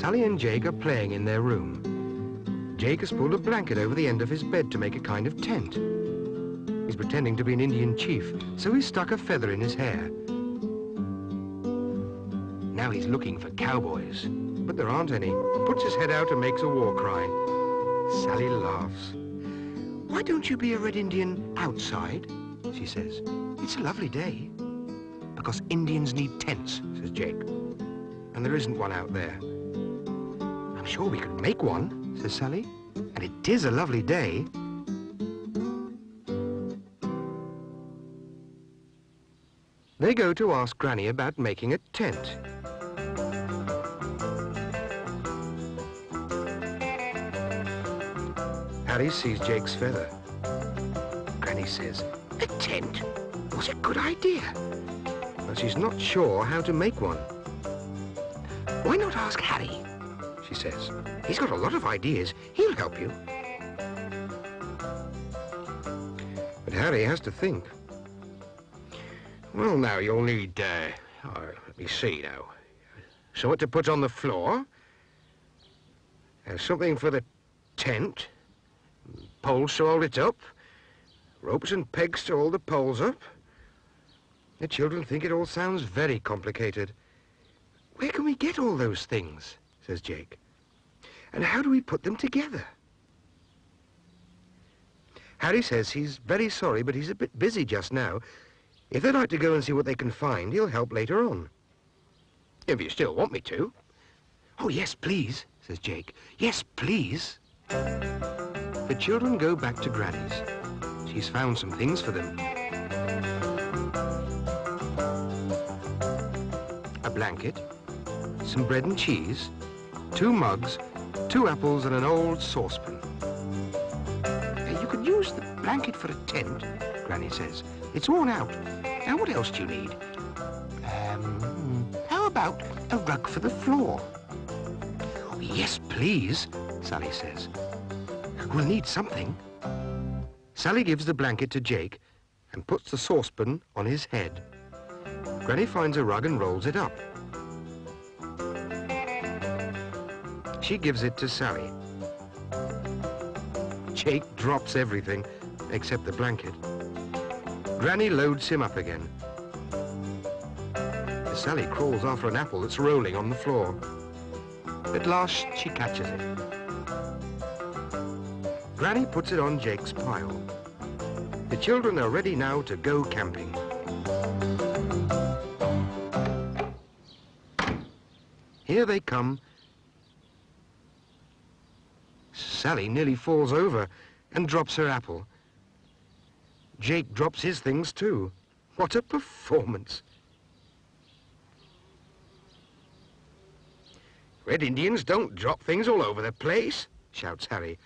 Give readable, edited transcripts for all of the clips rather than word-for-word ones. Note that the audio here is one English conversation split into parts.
Sally and Jake are playing in their room. Jake has pulled a blanket over the end of his bed to make a kind of tent. He's pretending to be an Indian chief, so he's stuck a feather in his hair. Now he's looking for cowboys, but there aren't any. Puts his head out and makes a war cry. Sally laughs. "Why don't you be a Red Indian outside?" she says. "It's a lovely day." "Because Indians need tents," says Jake. "And there isn't one out there." "I'm sure we could make one," says Sally. "And it is a lovely day." They go to ask Granny about making a tent. Harry sees Jake's feather. Granny says, "A tent? What a good idea." But she's not sure how to make one. "Why not ask Harry?" she says. "He's got a lot of ideas. He'll help you." But Harry has to think. "Well, now, you'll need, let me see now. Something to put on the floor. Something for the tent. Poles to hold it up. Ropes and pegs to hold the poles up." The children think it all sounds very complicated. "Where can we get all those things?" says Jake. "And how do we put them together?" Harry says he's very sorry, but he's a bit busy just now. If they'd like to go and see what they can find, he'll help later on. "If you still want me to." "Oh, yes, please," says Jake. "Yes, please." The children go back to Granny's. She's found some things for them. A blanket, some bread and cheese, 2 mugs, 2 apples and an old saucepan. "You could use the blanket for a tent," Granny says. "It's worn out. Now what else do you need?" How about a rug for the floor?" "Yes, please," Sally says. "We'll need something." Sally gives the blanket to Jake and puts the saucepan on his head. Granny finds a rug and rolls it up. She gives it to Sally. Jake drops everything except the blanket. Granny loads him up again. Sally crawls after an apple that's rolling on the floor. At last, she catches it. Granny puts it on Jake's pile. The children are ready now to go camping. Here they come. Sally nearly falls over and drops her apple. Jake drops his things too. What a performance. "Red Indians don't drop things all over the place," shouts Harry.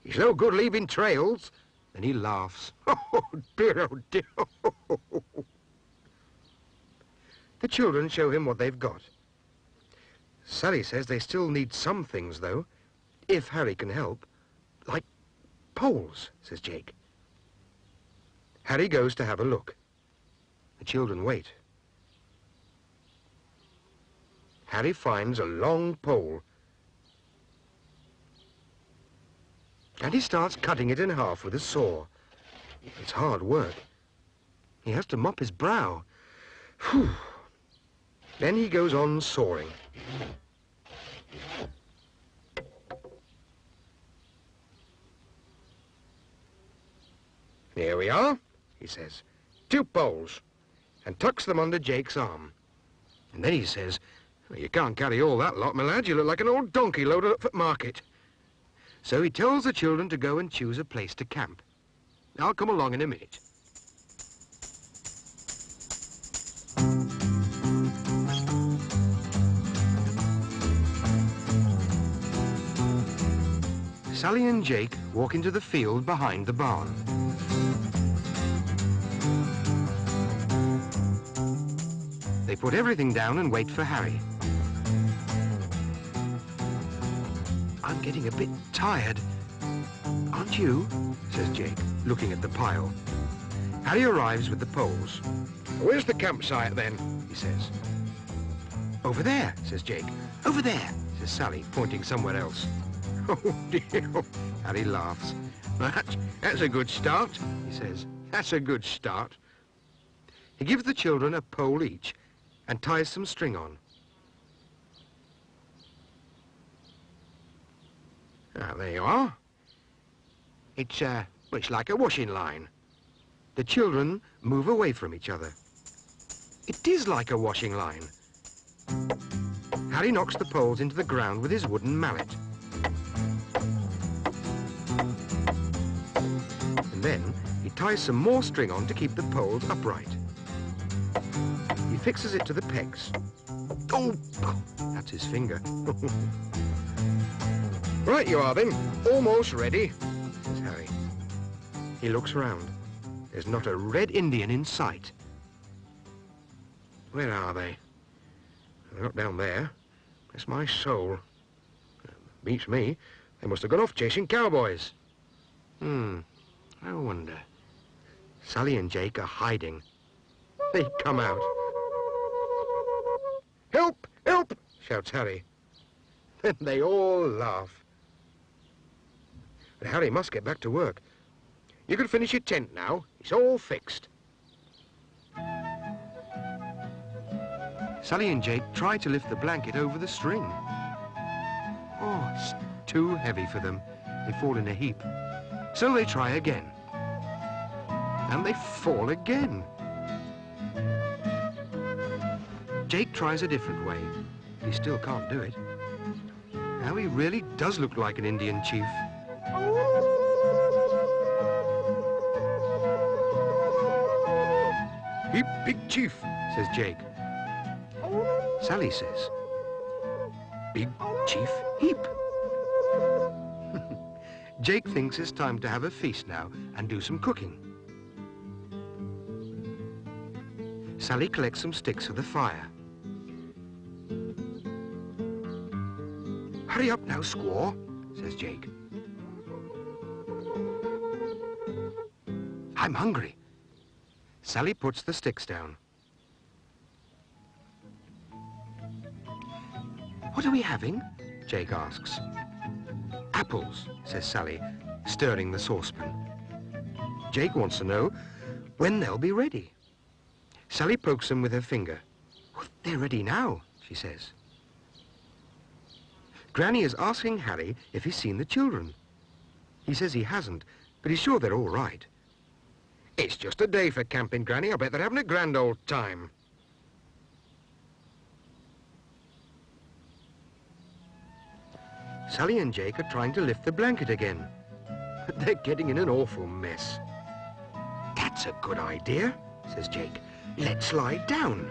"It's no good leaving trails." Then he laughs. "Oh dear, oh dear." The children show him what they've got. Sally says they still need some things, though, if Harry can help. "Like poles," says Jake. Harry goes to have a look. The children wait. Harry finds a long pole. And he starts cutting it in half with a saw. It's hard work. He has to mop his brow. Whew. Then he goes on sawing. "Here we are," he says. 2 poles," and tucks them under Jake's arm. And then he says, "Well, you can't carry all that lot, my lad. You look like an old donkey loaded up for market." So he tells the children to go and choose a place to camp. "I'll come along in a minute." Sally and Jake walk into the field behind the barn. They put everything down and wait for Harry. "I'm getting a bit tired. Aren't you?" says Jake, looking at the pile. Harry arrives with the poles. "Where's the campsite then?" he says. "Over there," says Jake. "Over there," says Sally, pointing somewhere else. Oh dear, Harry laughs. That's a good start, he says. That's a good start. He gives the children a pole each and ties some string on. Ah, there you are. It's like a washing line. The children move away from each other. It is like a washing line. Harry knocks the poles into the ground with his wooden mallet. And then he ties some more string on to keep the poles upright. He fixes it to the pegs. Oh, that's his finger. Right you are then, almost ready, says Harry. He looks round. There's not a Red Indian in sight. Where are they? They're not down there. Bless my soul. Beats me. They must have gone off chasing cowboys. I wonder. Sally and Jake are hiding. They come out. Help! Help! Shouts Harry. Then they all laugh. But Harry must get back to work. You can finish your tent now. It's all fixed. Sally and Jake try to lift the blanket over the string. Oh, it's too heavy for them. They fall in a heap. So they try again. And they fall again. Jake tries a different way, but he still can't do it. Now he really does look like an Indian chief. Heap, big chief, says Jake. Sally says, big chief heap. Jake thinks it's time to have a feast now and do some cooking. Sally collects some sticks for the fire. Hurry up now, squaw, says Jake. I'm hungry. Sally puts the sticks down. What are we having? Jake asks. Apples, says Sally, stirring the saucepan. Jake wants to know when they'll be ready. Sally pokes them with her finger. Oh, they're ready now, she says. Granny is asking Harry if he's seen the children. He says he hasn't, but he's sure they're all right. It's just a day for camping, Granny. I bet they're having a grand old time. Sally and Jake are trying to lift the blanket again, but they're getting in an awful mess. That's a good idea, says Jake. Let's lie down.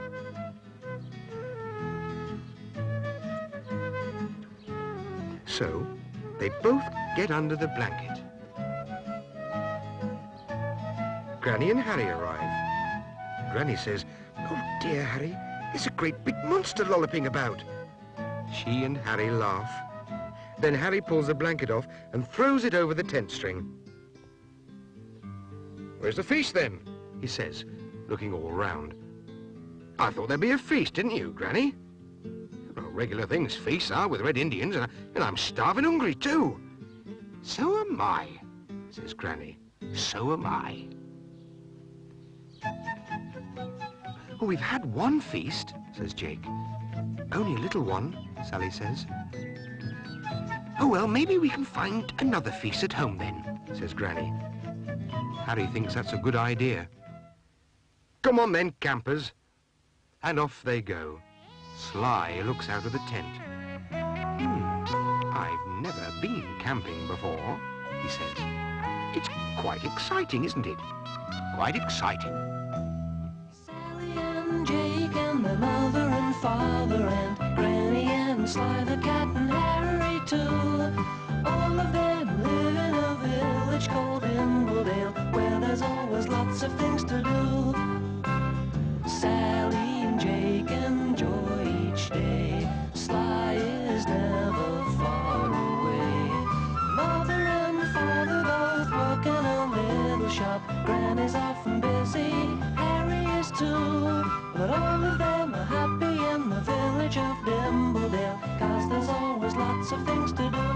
So, they both get under the blanket. Granny and Harry arrive. Granny says, "Oh dear, Harry, there's a great big monster lolloping about." She and Harry laugh. Then Harry pulls the blanket off and throws it over the tent string. "Where's the feast then?" he says, looking all round. "I thought there'd be a feast, didn't you, Granny?" "Well, regular things feasts are with Red Indians, and I'm starving hungry too." "So am I," says Granny. "So am I." "Oh, we've had one feast," says Jake. "Only a little one," Sally says. "Oh, well, maybe we can find another feast at home then," says Granny. Harry thinks that's a good idea. "Come on then, campers." And off they go. Sly looks out of the tent. "I've never been camping before," he says. "It's quite exciting, isn't it? Quite exciting." Sally and Jake and their mother and father and Granny and Sly the cat and Harry too. All of them live in a village called Imbledale, where there's always lots of things to do. Sally and Jake enjoy each day. Sly is never far away. Mother and father both work in a little shop. Granny's often busy, Harry is too. But all of them are happy in the village of Dimbledale, 'cause there's always lots of things to do.